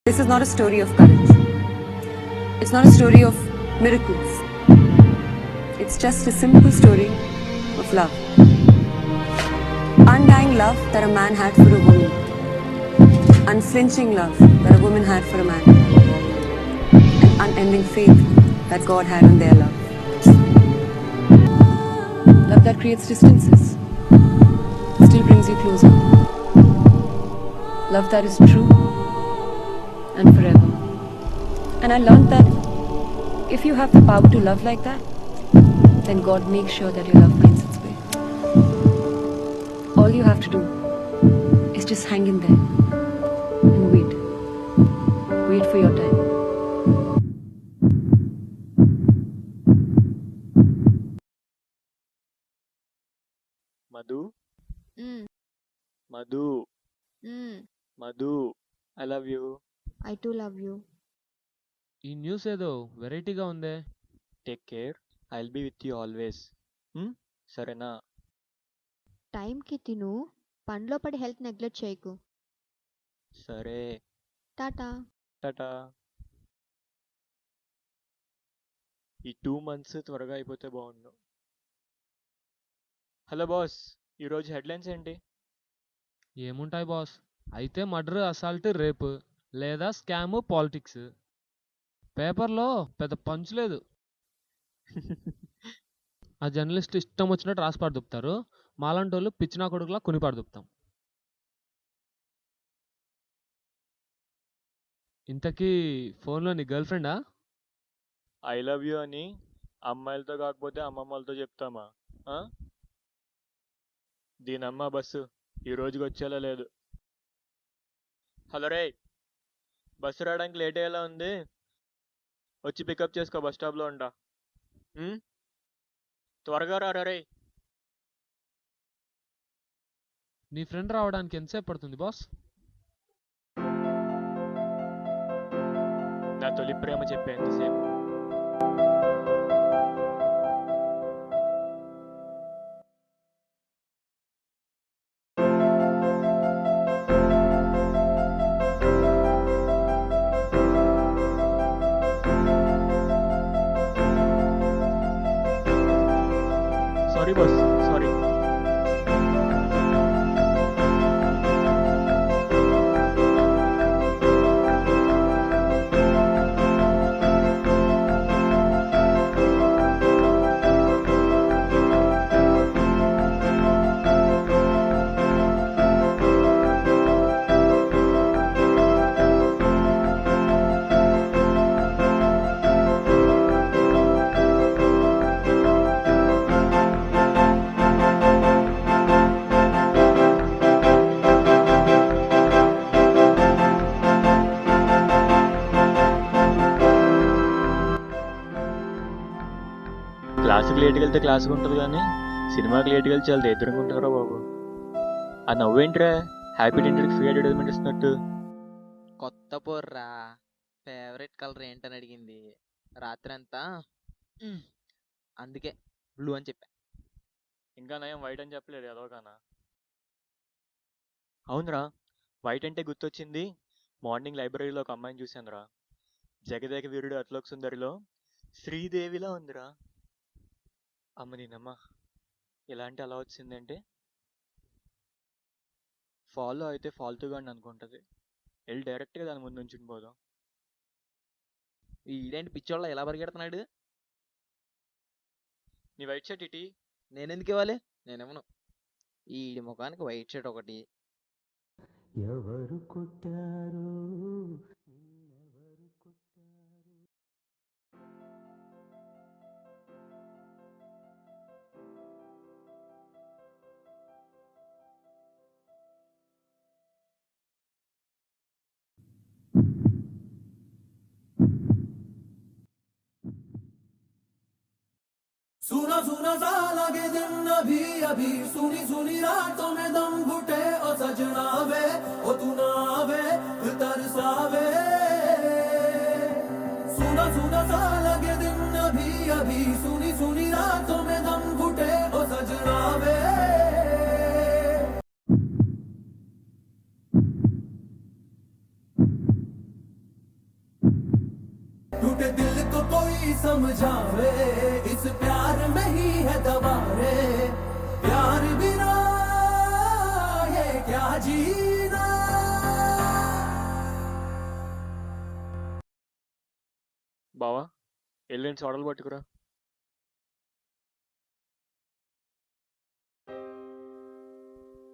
This is not a story of courage. It's not a story of miracles. It's just a simple story of love. Undying love that a man had for a woman. Unflinching love that a woman had for a man. And unending faith that God had in their love. Love that creates distances, still brings you closer. Love that is true and forever. And I learned that if you have the power to love like that, then God makes sure that your love finds its way. All you have to do is just hang in there and wait. Wait for your time. Madhu Mm, Madhu mm. Madhu I love you. I too love you. ఈ news ఏదో వెరైటీగా ఉందే. Take care. I will be with you always. సరేనా? టైంకి తిను, పనిలో పడి health neglect చేయకు. సరే. టాటా. టాటా. ఈ 2 months త్వరగా అయిపోతే బాగుండు. హలో బాస్, ఈరోజు హెడ్లైన్స్ ఏంటి? ఏముంటాయి బాస్, అయితే మర్డర్, అసాల్ట్, రేపు లేదా స్కామ్, పాలిటిక్స్. పేపర్లో పెద్ద పంచ్ లేదు. ఆ జర్నలిస్ట్ ఇష్టం వచ్చినట్టు రాసి పాడుతారు. మాలాంటి వాళ్ళు పిచ్చినా కొడుకులా కొని పాడుతాం. ఇంతకీ ఫోన్లో నీ గర్ల్ ఫ్రెండా? ఐ లవ్ యూ అని అమ్మాయిలతో కాకపోతే అమ్మమ్మలతో చెప్తామా? దీనమ్మ బస్సు ఈ రోజుకి వచ్చేలా లేదు. హలో రే, బస్సు రావడానికి లేట్ అయ్యేలా ఉంది, వచ్చి పికప్ చేసుకో, బస్ స్టాప్లో ఉంటా. త్వరగా రారా రే. నీ ఫ్రెండ్ రావడానికి ఎంతసేపు పడుతుంది బాస్? నా తొలి ప్రేమ చెప్పేంతసేపు. Sorry boss, sorry. క్లాసుకి లేట్కి వెళ్తే క్లాసుకు ఉంటుంది కానీ సినిమాకి లేట్కి వెళ్తే చాలా దగ్గరగా ఉంటుందిరా బాబు. ఆ నవ్వేంట్రా, హ్యాపీ డెంటర్కి ఫ్రీ అడ్వర్టైజ్మెంట్ ఇస్తున్నట్టు? కొత్త పొర్రా, ఫేవరెట్ కలర్ ఏంటని అడిగింది రాత్రి అంతా, అందుకే బ్లూ అని చెప్పా. ఇంకా నయం వైట్ అని చెప్పలేదు ఎదవగానా. అవునరా, వైట్ అంటే గుర్తొచ్చింది. మార్నింగ్ లైబ్రరీలో ఒక అమ్మాయిని చూశానురా. జగదేక వీరుడు అతిలోక సుందరిలో శ్రీదేవిలా ఉందిరా. అమ్మ నేనమ్మ, ఎలాంటి అలా వచ్చిందంటే ఫాలో అయితే ఫాల్తుగా అని అనుకుంటుంది. వెళ్ళి డైరెక్ట్గా దాని ముందు ఉంచుని పోదాం. ఈడేంటి పిచ్చోళ్ళ ఎలా పరిగెడుతున్నాడు? నీ వైట్ షర్ట్ ఇటీ. నేనెందుకు ఇవ్వాలి? నేనేమను. ఈడి ముఖానికి వైట్ షర్ట్ ఒకటి. ఎవరు కొట్టారు? सुना सुना सा लगे दिन अभी अभी, सुनी सुनी रातों में दम घुटे ओ सजना वे, ओ तू ना वे तरसावे। सुना सुना सा लगे दिन अभी अभी, सुनी सुनी रातों में दम घुटे ओ सजना वे। समझावे इस प्यार में ही है दवा रे प्यार बिना ये क्या जीना బావా వెళ్ళండి సోడలు పట్టుకురా.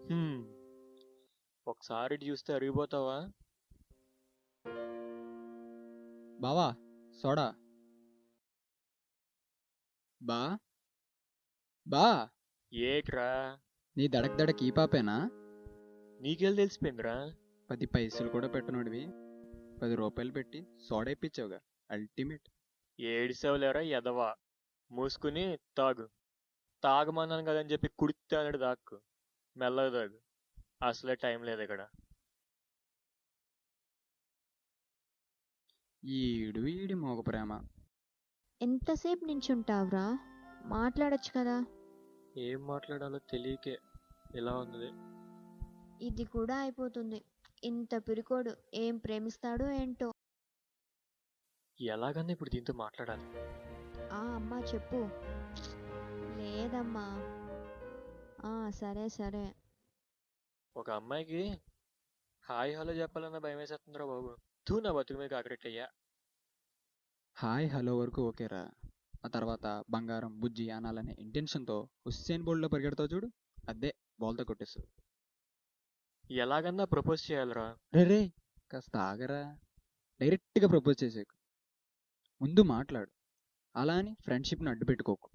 హ్మ్, ఒకసారి ఇటు చూస్తే అరిగిపోతావా? బావా సోడా. బా బా ఏట్రా నీ దడక్ దడక్ ఈ పాపేనా? నీకెళ్ళి తెలిసిపోయిందిరా? 10 పైసలు కూడా పెట్టనోడివి 10 రూపాయలు పెట్టి సోడా ఇప్పించావుగా, అల్టిమేట్. ఏడిసేవలేరా ఎదవా, మూసుకుని తాగు. తాగమన్నాను కదని చెప్పి కుడితే అన్నాడు దాక్కు, మెల్లగా తాగు. అసలే టైం లేదు ఇక్కడ. ఈడి మోగ ప్రేమ. ఎంతసేపు నించుంటావురా? మాట్లాడొచ్చు కదా. ఏం మాట్లాడాలో తెలియకే ఇలా ఉంది. ఇది కూడా అయిపోతుంది. ఇంత పిరికోడు ఏం ప్రేమిస్తాడో ఏంటో. ఎలాగన్నా ఇప్పుడు దీంతో మాట్లాడాలి. ఆ అమ్మా చెప్పు. లేదమ్మా. సరే సరే. ఒక అమ్మాయికి హాయ్ హలో చెప్పాలన్న భయం వేసేస్తుందిరా బాబు. తూ నా బతుకు మీద కాకరెట్టయ్యా. హాయ్ హలో వరకు ఓకేరా, ఆ తర్వాత బంగారం బుజ్జి అనాలనే ఇంటెన్షన్తో హుస్సేన్ బోల్డ్లో పరిగెడతావు చూడు, అదే బాల్తో కొట్టేస్తావు. ఎలాగన్నా ప్రపోజ్ చేయాలిరా. రే కాస్త ఆగరా, డైరెక్ట్గా ప్రపోజ్ చేసేకు, ముందు మాట్లాడు. అలా అని ఫ్రెండ్షిప్ని అడ్డు పెట్టుకోకు.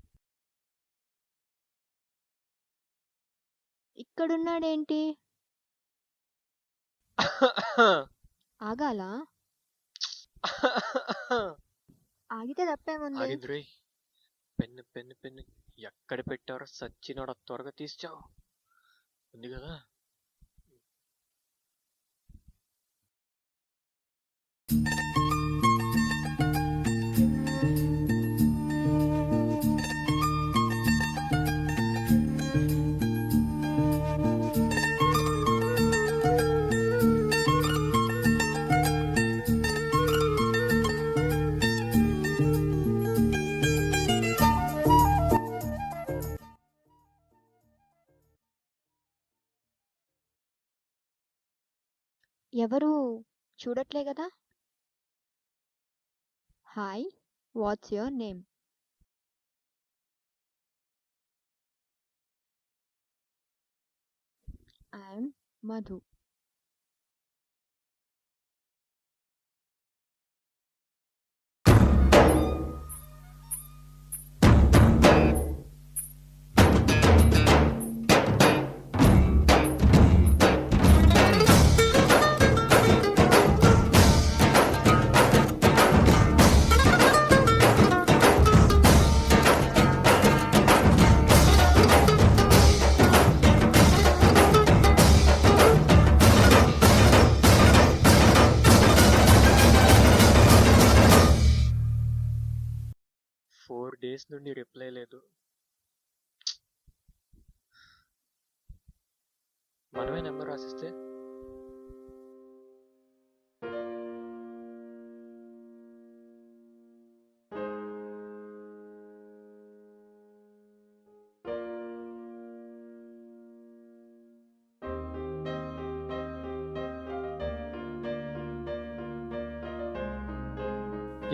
ఇక్కడున్నాడేంటి? ఆగాలా? ఆగితే తప్పేముంది? ఆగింది. పెన్ను పెన్ను పెన్ను ఎక్కడ పెట్టారో సచ్చినోడ త్వరగా తీసావు ఉంది కదా. ఎవరు చూడట్లే కదా. Hi, what's your name? I'm Madhu. Days నుండి రిప్లై లేదు. మనమే నెంబర్ రాసిస్తే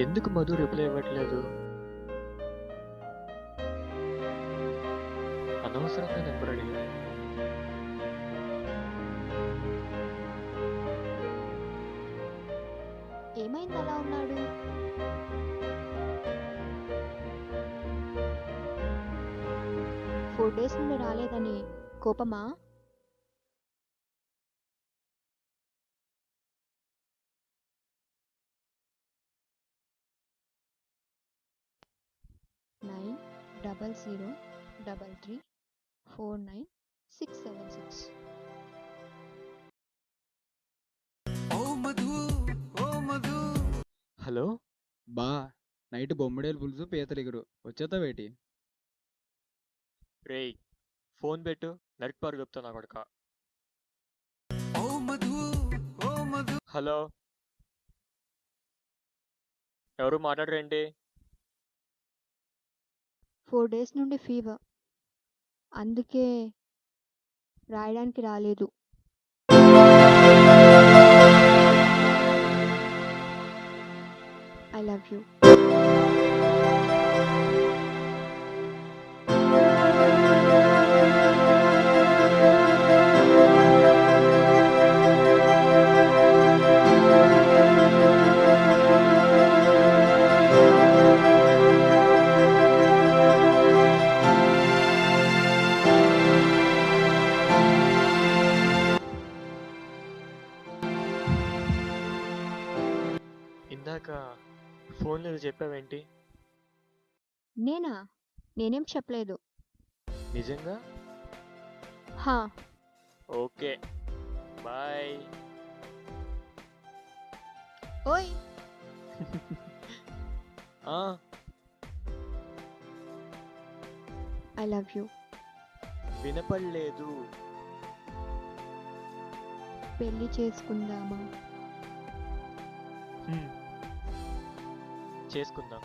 ఎందుకు మధు రిప్లై ఇవ్వట్లేదు? అనవసరంగా నెంబర్ అడిగా. ఏమైంది అలా ఉన్నాడు? ఫోర్ డేస్ నుండి రాలేదని కోపమా? నైన్ 0033496676. హలో బా, నైట్ బొమ్మడేలు పులుసు పీతలిగురు వచ్చేతావేటి? రేయ్ ఫోన్ పెట్టు, నరికిపారు చెప్తా నా కొడుక. హలో, ఎవరు మాట్లాడరేంటి? 4 డేస్ నుండి ఫీవర్. అందుకే రాయడానికి రాలేదు. I love you. ఇందాక ఫోన్లో ఏదో చెప్పావేంటి? నేనా? నేనేం చెప్పలేదు. నిజంగా? హా. Okay, bye. ఓయ్. ఆ, ఐ లవ్ యూ. వినపడలేదు. పెళ్లి చేసుకుందామా? చేసుకుందాం.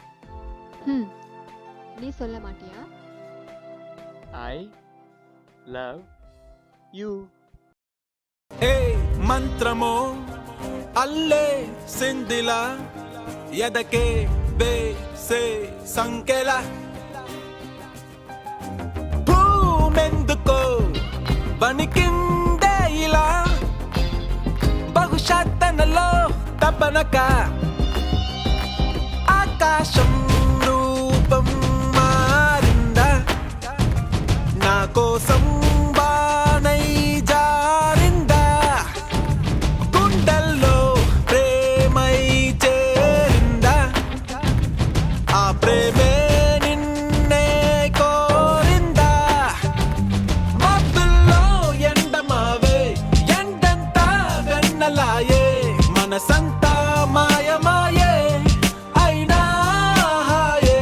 நீ சொல்ல மாட்டியா? I love you. ఏ మంత్రమో అల్లే సిందిల ఎదకే బేసే సంకెల భూమెందుకో వణికిందే ఇలా బహుశా తనలో తపనక ఆకాశం రూపం మారిందా నా కోసం బానై జారిందా గుండెల్లో ప్రేమై చేరిందా ఆ ప్రేమే నిన్నే కోరిందా మబ్బుల్లో ఎండమావే ఎండంతా వెన్నలాయే మనసంతా మాయమాయే అయినా హాయే.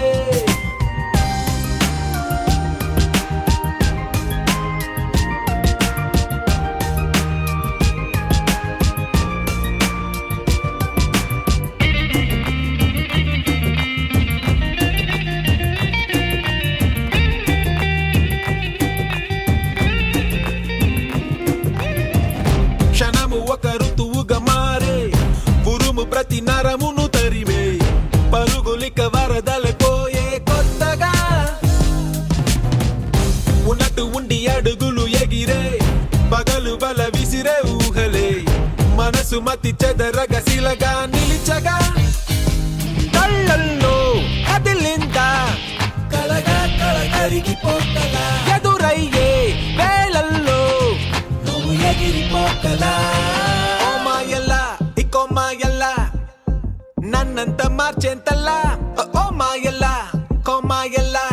క్షణము ఒక ఋతువుగా మారే ఉరుము ప్రతి నరమును తరిమే పరుగులిక వరదలపోయే కొత్తగా ఉన్నట్టు ఉండి అడుగులు ఎగిరే పగలు బల విసిరే ఊహలే మనసు మతి చెదరగ శిలగా నిలిచగా కళ్ళల్లో కదిలిందా కలగా కరిగిపోతలా ఎదురయ్యే వేళల్లో నువ్వు ఎగిరిపోతలా ఓ మాయల్లా ఇకో మాయల్లా నన్నంత మార్చేంతల్లా ఓ మాయల్లా కో మాయల్లా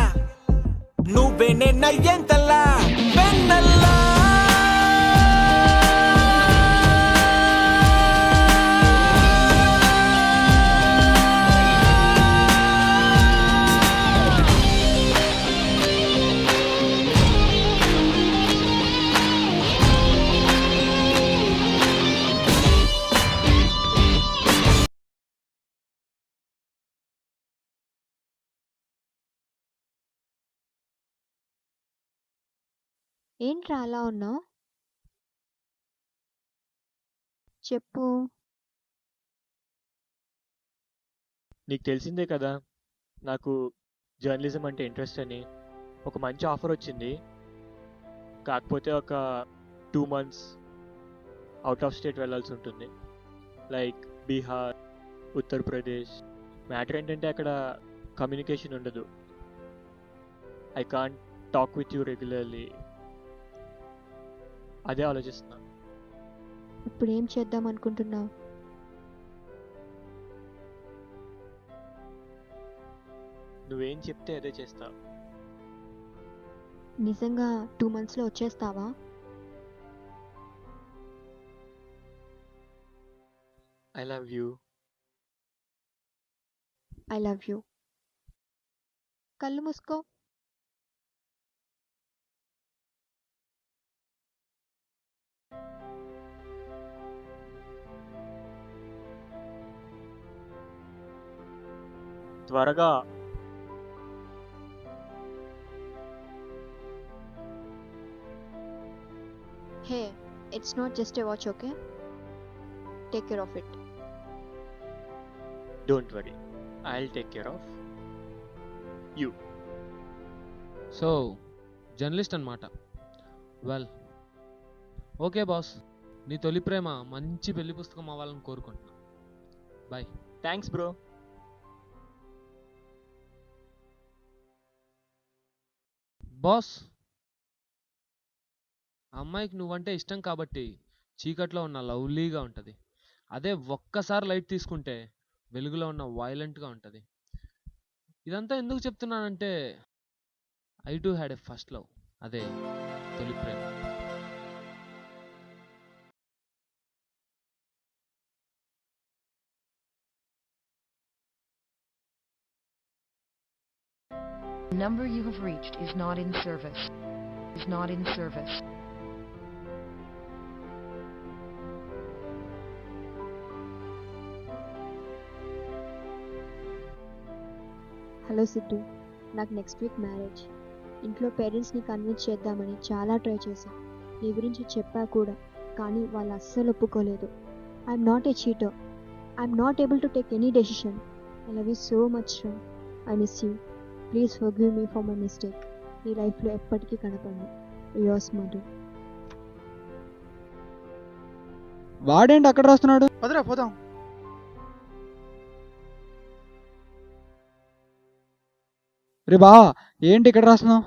నువ్వే నేనయ్యేంతల్లా వెన్నల్లా. ఏంట్రా అలా ఉన్నావు? చెప్పు. నీకు తెలిసిందే కదా నాకు జర్నలిజం అంటే ఇంట్రెస్ట్ అని. ఒక మంచి ఆఫర్ వచ్చింది, కాకపోతే ఒక 2 months అవుట్ ఆఫ్ స్టేట్ వెళ్ళాల్సి ఉంటుంది, లైక్ బీహార్, ఉత్తరప్రదేశ్. మ్యాటర్ ఏంటంటే అక్కడ కమ్యూనికేషన్ ఉండదు. I can't talk with you regularly. అదే ఆలోచిస్తున్నా. ఇప్పుడు ఏం చేద్దాం అనుకుంటున్నావు? నువ్వేం చెప్తే అదే చేస్తా. నిజంగా 2 monthsలో వచ్చేస్తావా? I love you. I love you. కళ్ళు మూసుకో. త్వరగా. Hey, it's not just a watch, okay? Take care of it. Don't worry, I'll take care of you. So journalist అనమాట. వెల్, ఓకే బాస్, నీ తొలి ప్రేమ మంచి పెళ్లి పుస్తకం అవ్వాలని కోరుకుంటున్నా. బాయ్. Thanks bro. బాస్, అమ్మాయికి నువ్వంటే ఇష్టం కాబట్టి చీకట్లో ఉన్న లవ్లీగా ఉంటుంది. అదే ఒక్కసారి లైట్ తీసుకుంటే వెలుగులో ఉన్న వైలెంట్గా ఉంటుంది. ఇదంతా ఎందుకు చెప్తున్నానంటే I to had a first love, అదే తొలి ప్రేమ. The number you have reached is not in service. Is not in service. Hello Siddhu, నాకు నెక్స్ట్ వీక్ మ్యారేజ్. ఇంట్లో పేరెంట్స్ని కన్విన్స్ చేద్దామని చాలా ట్రై చేశాను. నీ గురించి చెప్పా కూడా, కానీ వాళ్ళు అస్సలు ఒప్పుకోలేదు. I'm not a cheater. I'm not able to take any decision. I love you so much రా. I miss you. Please forgive me for my mistake. నీ లైఫ్లో ఎప్పటికీ కనపడను. యువర్స్ మధు. వాడేంటి అక్కడ రాస్తున్నాడు? పదరా పోదాం. రే బా, ఏంటి ఇక్కడ రాస్తున్నావు?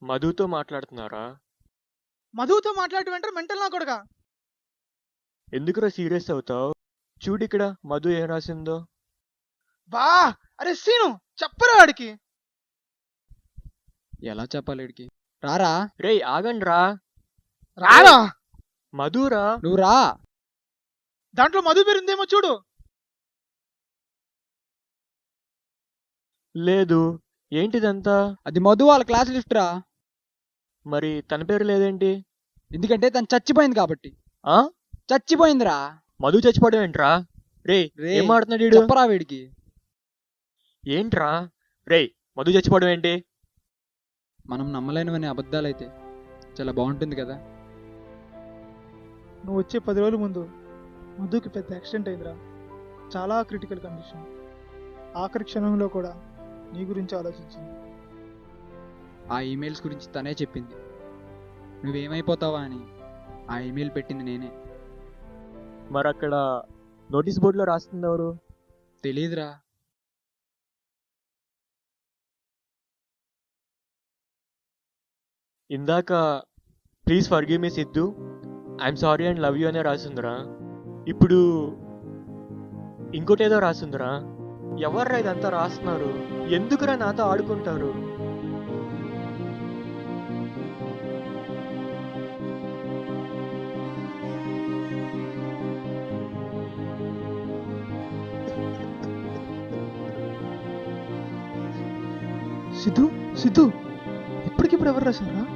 మధుతో మాట్లాడుతున్నారా? మధుతో మాట్లాడటం వెంటనే మెంటల్ నా కొడుక. ఎందుకురా సీరియస్ అవుతావు? చూడు ఇక్కడ మధు ఏం రాసిందో. బా, అరే సీను, చెప్పరా వాడికి. ఎలా చెప్పాలి వీడికి? రారా. రేయ్ ఆగండి రా. రారా. మధురా. నువ్వు రా. దాంట్లో మధు పేరుందేమో చూడు. లేదు. ఏంటిదంతా? అది మధు వాళ్ళ క్లాస్ లిఫ్ట్ రా. మరి తన పేరు లేదేంటి? ఎందుకంటే తను చచ్చిపోయింది కాబట్టి. ఆ చచ్చిపోయిందిరా. మధు చచ్చిపోవడం ఏంట్రా? రేయ్ రే, ఏం మాడుతున్నాడు వీడు? చెప్పరా వీడికి. ఏంట్రా? రేయ్ మధు చచ్చిపోవడం ఏంటి? మనం నమ్మలేనివని అబద్ధాలైతే చాలా బాగుంటుంది కదా. నువ్వు వచ్చే 10 రోజుల ముందు మధుకి పెద్ద యాక్సిడెంట్ అయిందిరా. చాలా క్రిటికల్ కండిషన్. ఆఖరి క్షణంలో కూడా నీ గురించి ఆలోచించింది. ఆ ఈమెయిల్స్ గురించి తనే చెప్పింది. నువ్వేమైపోతావా అని ఆ ఈమెయిల్ పెట్టింది నేనే. మరి అక్కడ నోటీస్ బోర్డులో రాస్తుంది ఎవరు? తెలీదురా. ఇందాక please forgive me Siddhu, I'm sorry and love you అనే రాసిందిరా. ఇప్పుడు ఇంకోటేదో రాసిందిరా. ఎవర్రా ఇదంతా రాస్తున్నారు? ఎందుకురా నాతో ఆడుకుంటారు? సిద్ధు, సిద్ధు, ఇప్పటికిప్పుడు ఎవరు రాశారా?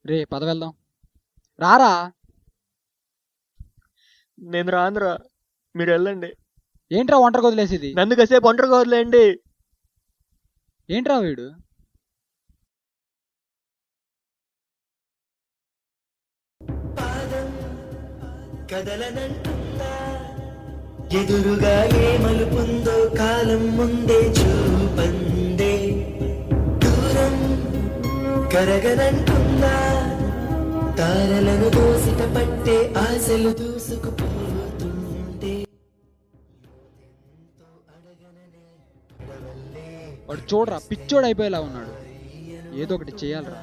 రే పద వెళ్దాం. రారా. నేను రానురా, మీరు వెళ్ళండి. ఏంట్రా ఒంటరి వదిలేసేది? నన్ను కాసేపు ఒంటరిగా వదిలేయండి. ఏంట్రా వీడు? కదలనంటుందా ఎదురుగా ఏ మలుపుందో కాలం ముందే చూపందే. దూరం కరగనంటుందా తారలను దోసిట పట్టే ఆశలు దూసుకుపోతుంటే. వాడు చూడరా, పిచ్చోడు అయిపోయేలా ఉన్నాడు. ఏదో ఒకటి చేయాలరా.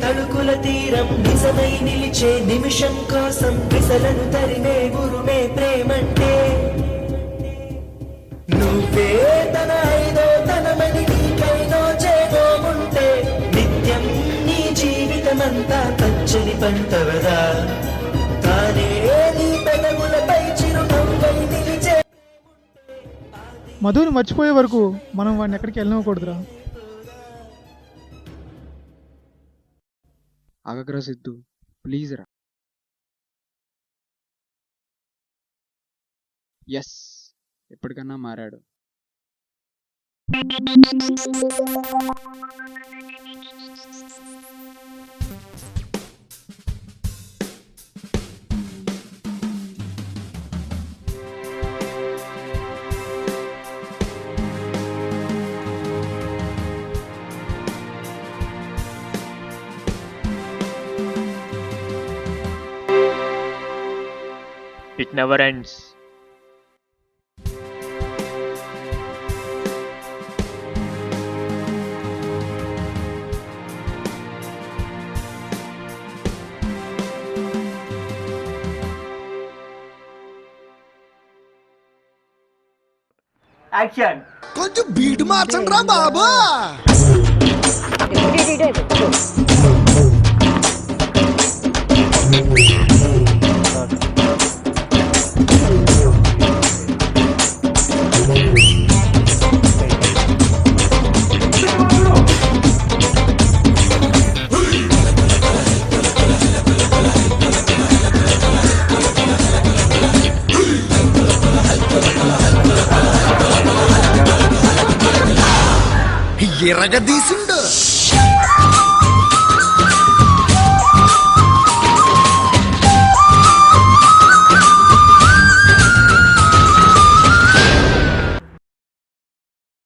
తడుకుల తీరం నిజమై నిలిచే నిమిషం కోసం విసలను తరిమే గురుమే ప్రేమంటే. నువ్వే తన ఐదో తనమని నీకైదో చేదో ఉంటే నిత్యం నీ జీవితమంతా పచ్చని పంటవదా. తానే నీ పెదవి మధుని మర్చిపోయే వరకు మనం వాడిని ఎక్కడికి వెళ్ళనివ్వకూడదురా. ఆగగ్రా సిద్ధు, ప్లీజ్ రా. ఎస్, ఎప్పటికన్నా మారాడు. It never ends. యాక్షన్. కొంచెం బీట్ మార్చండి రా బాబా. ఎర్రగదీసిండు.